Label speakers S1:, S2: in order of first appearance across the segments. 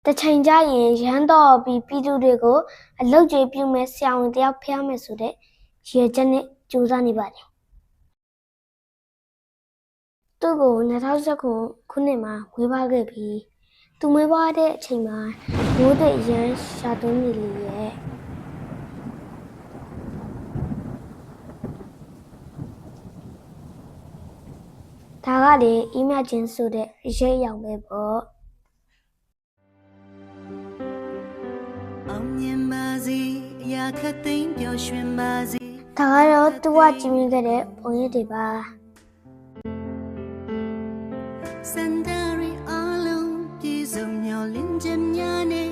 S1: တချိန်ကျရင်ရမ်းတော့ပြီးပြည်သူတွေကိုအလုတ်ကျွေးပြုမဲ့ဆရာဝန်တယောက်ဖျားမယ်ဆိုတဲ့ရည်ရွယ်ချက်နဲ့ကြိုးစားနေပါတယ်သူ့ကို2019ခုနှစ်မှာဝေးပါခဲ့ပြီးသူမွေးဖွားတဲ့အချိန်မှာမိုးတွေရမ်းရှာသွင်းနေလေရဲ့ဒါကလေအီးမြချင်းဆိုတဲ့ရဲအယောင်ပဲပေါ့အောင်မြင်ပါစေအရာခတ်သိမ်းပျော်ရွှင်ပါစေဒါကတော့သူကကြည့်မိခဲ့တဲ့ပုံရိပ်တွေပါစန္ဒရီအလုံးပြေဆုံးမျောလင်းခြင်းများနဲ့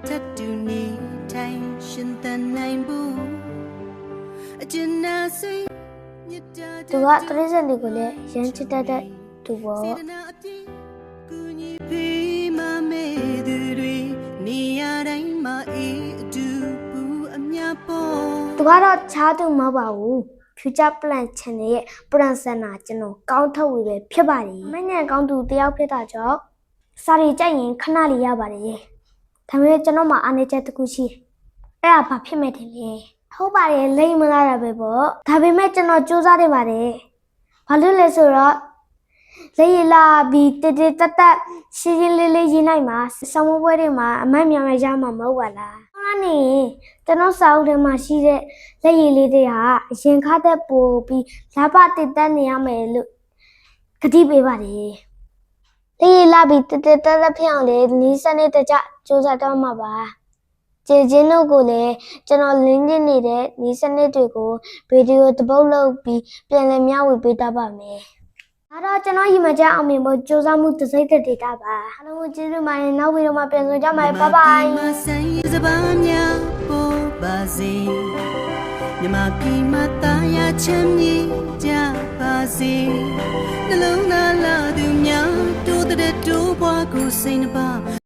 S1: ထပ်တူနေထိုင်ရှင်သန်နိုင်ဘူးအကျဉ်းနာစိတ်သူကတရိစံတွေကိုလည်းရမ်းချစ်တတ်တဲ့သူပေါ့သူကတော့ချားသူမဟုတ်ပါဘူး Future Plan Channel ရဲ့ Plan Center ကျွန်တော်ကောင်းထုတ်ဝေပဲဖြစ်ပါတယ်မညံကောင်းသူတယောက်ဖြစ်တာကြောင့်စာရီကြိုက်ရင်ခဏလေးရပါတယ်ဒါပေမဲ့ကျွန်တော်မှာအားနည်းချက်တစ်ခုရှိအဲ့ဒါဘာဖြစ်မဲ့တယ်လဲဟုတ်ပါတယ်လိမ့်မလာတာပဲပေါ့ဒါပေမဲ့ကျွန်တော်စူးစမ်းနေပါတယ်ဘာလို့လဲဆိုတော့လေလာပြီးတတတရှင်းရှင်းလေးလေးရေးနိုင်မှာဆောင်းပွဲတွေမှာအမိုက်များများရမှာမဟုတ်ပါလားဟုတ်လားနေကျွန်တော်စာအုပ်ထဲမှာရှိတဲ့လက်ရည်လေးတွေဟာအရင်ခါတဲ့ပို့ပြီးလာပတည်တက်နေရမယ်လို့ကတိပေးပါတယ်လေလာပြီးတတဖြစ်အောင်လေနီးစနစ်တကျစူးစမ်းတော့မှာပါကျေချင်းတို့ကိုလည်းကျွန်တော်လင်းနေနေတဲ့နီးစနစ်တွေကိုဗီဒီယိုတပုတ်လုပ်ပြီးပြန်လည်မျှဝေပေးတတ်ပါမယ်။ဒါတော့ကျွန်တော်ညီမကျအောင်မြင်ဖို့စူးစမ်းမှုတစ်စိတ်ဒေတာပါ။အားလုံးကိုကျေးဇူးတင်နောက်ဗီဒီယိုမှာပြန်ဆုံကြပါမယ်။ Bye bye ။မြမပြည်မှာတာယာချမ်းမြေကြပါစေနှလုံးသားလာသူများတိုးတဲ့တိုးပွားကိုစိတ်နှပါ